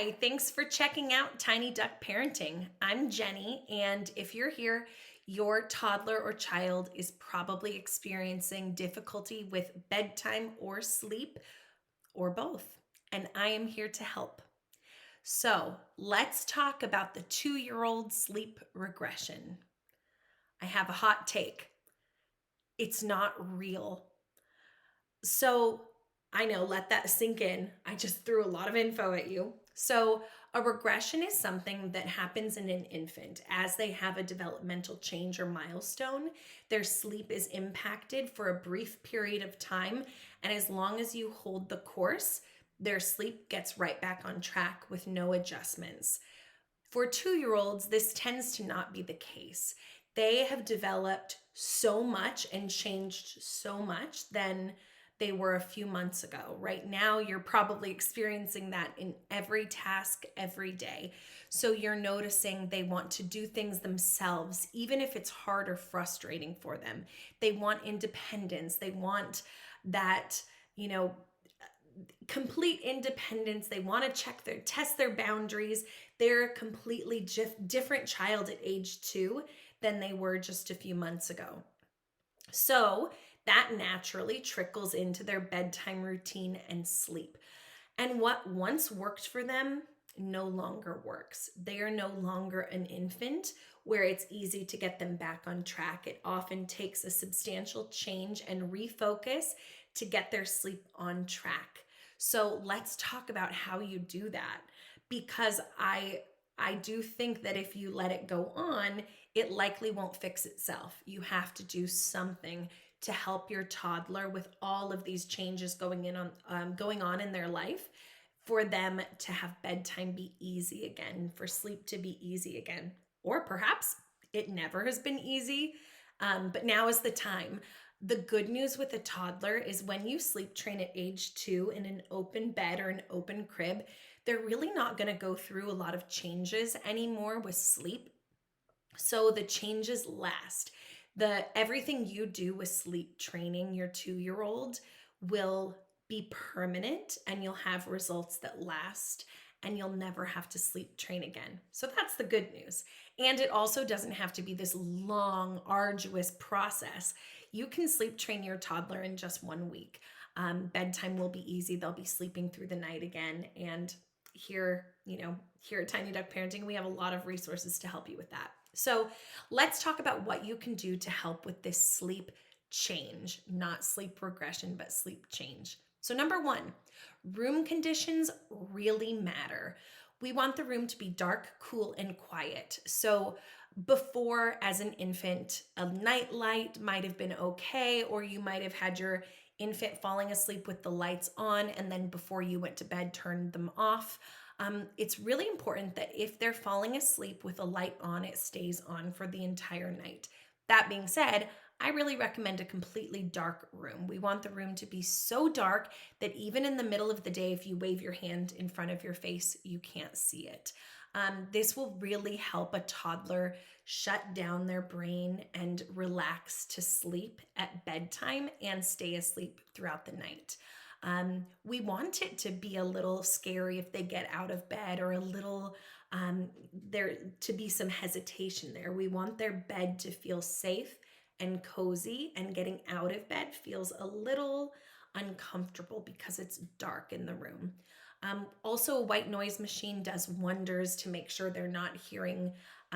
Hi, thanks for checking out Tiny Duck Parenting. I'm Jenny, and if you're here, your toddler or child is probably experiencing difficulty with bedtime or sleep, or both, and I am here to help. So, let's talk about the 2-year-old sleep regression. I have a hot take. It's not real. So I know, let that sink in. I just threw a lot of info at you. So, a regression is something that happens in an infant as they have a developmental change or milestone. Their sleep is impacted for a brief period of time, and as long as you hold the course, their sleep gets right back on track with no adjustments. For 2-year-olds, this tends to not be the case. They have developed so much and changed so much than they were a few months ago. Right now, you're probably experiencing that in every task every day. So you're noticing they want to do things themselves, even if it's hard or frustrating for them. They want independence. They want that, you know, complete independence. They want to test their boundaries. They're a completely different child at age 2 than they were just a few months ago. So that naturally trickles into their bedtime routine and sleep. And what once worked for them no longer works. They are no longer an infant where it's easy to get them back on track. It often takes a substantial change and refocus to get their sleep on track. So let's talk about how you do that, because I do think that if you let it go on, it likely won't fix itself. You have to do something to help your toddler with all of these changes going on in their life, for them to have bedtime be easy again, for sleep to be easy again. Or perhaps it never has been easy, but now is the time. The good news with a toddler is when you sleep train at age 2 in an open bed or an open crib, they're really not going to go through a lot of changes anymore with sleep. So the changes last. Everything you do with sleep training your 2-year-old will be permanent, and you'll have results that last, and you'll never have to sleep train again. So that's the good news. And it also doesn't have to be this long, arduous process. You can sleep train your toddler in just 1 week. Bedtime will be easy. They'll be sleeping through the night again. And here at Tiny Duck Parenting, we have a lot of resources to help you with that. So let's talk about what you can do to help with this sleep change, not sleep regression, but sleep change. So number 1, room conditions really matter. We want the room to be dark, cool, and quiet. So before, as an infant, a night light might have been okay, or you might have had your infant falling asleep with the lights on, and then before you went to bed, turned them off. It's really important that if they're falling asleep with a light on, it stays on for the entire night. That being said, I really recommend a completely dark room. We want the room to be so dark that even in the middle of the day, if you wave your hand in front of your face, you can't see it. This will really help a toddler shut down their brain and relax to sleep at bedtime and stay asleep throughout the night. We want it to be a little scary if they get out of bed, or a little, there to be some hesitation there. We want their bed to feel safe and cozy, and getting out of bed feels a little uncomfortable because it's dark in the room. Also, a white noise machine does wonders to make sure they're not hearing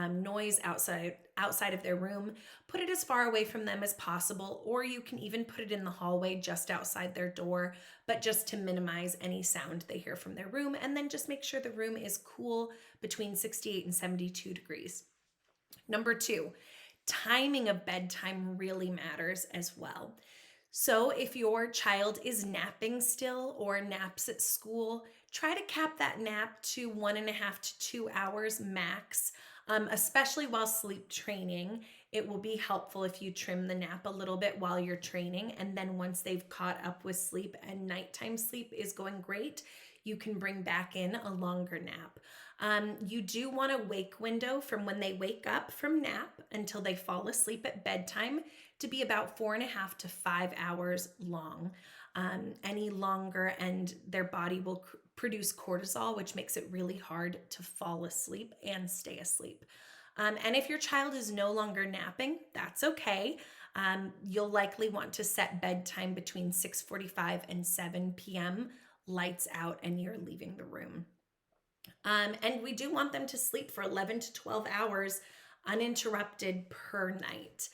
noise outside of their room. Put it as far away from them as possible, or you can even put it in the hallway just outside their door, but just to minimize any sound they hear from their room. And then just make sure the room is cool between 68 and 72 degrees. Number 2, timing of bedtime really matters as well. So if your child is napping still or naps at school, try to cap that nap to 1.5 to 2 hours max, especially while sleep training. It will be helpful if you trim the nap a little bit while you're training, and then once they've caught up with sleep and nighttime sleep is going great, you can bring back in a longer nap. You do want a wake window from when they wake up from nap until they fall asleep at bedtime to be about 4.5 to 5 hours long. any longer, and their body will produce cortisol, which makes it really hard to fall asleep and stay asleep. And if your child is no longer napping, that's okay. You'll likely want to set bedtime between 6:45 and 7 p.m., lights out, and you're leaving the room. And we do want them to sleep for 11 to 12 hours uninterrupted per night.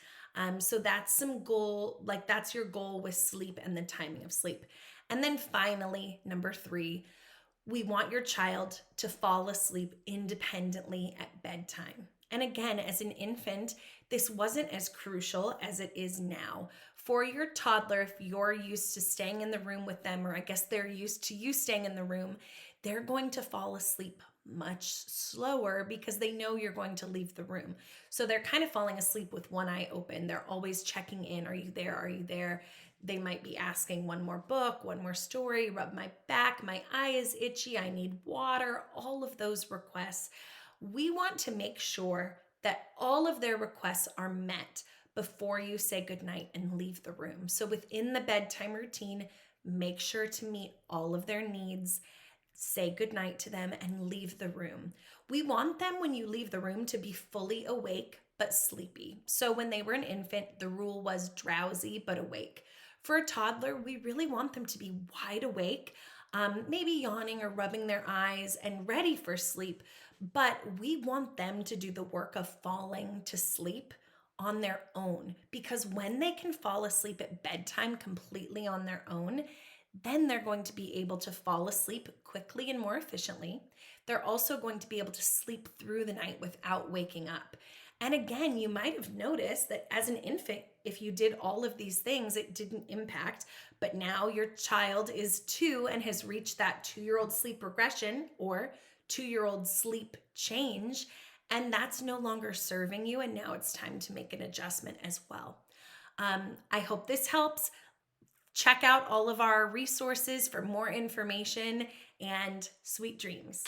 So that's some goal, like that's your goal with sleep and the timing of sleep. And then finally, number three, we want your child to fall asleep independently at bedtime. And again, as an infant, this wasn't as crucial as it is now. For your toddler, if you're used to staying in the room with them, or I guess they're used to you staying in the room, they're going to fall asleep much slower because they know you're going to leave the room. So they're kind of falling asleep with one eye open. They're always checking in. Are you there? Are you there? They might be asking one more book, one more story, rub my back, my eye is itchy, I need water, all of those requests. We want to make sure that all of their requests are met before you say goodnight and leave the room. So within the bedtime routine, make sure to meet all of their needs, say goodnight to them, and leave the room. We want them, when you leave the room, to be fully awake but sleepy. So when they were an infant, the rule was drowsy but awake. For a toddler, we really want them to be wide awake, maybe yawning or rubbing their eyes and ready for sleep, but we want them to do the work of falling to sleep on their own, because when they can fall asleep at bedtime completely on their own, then they're going to be able to fall asleep quickly and more efficiently. They're also going to be able to sleep through the night without waking up. And again, you might have noticed that as an infant, if you did all of these things, it didn't impact. But now your child is 2 and has reached that 2-year-old sleep regression or 2-year-old sleep change. And that's no longer serving you. And now it's time to make an adjustment as well. I hope this helps. Check out all of our resources for more information, and sweet dreams.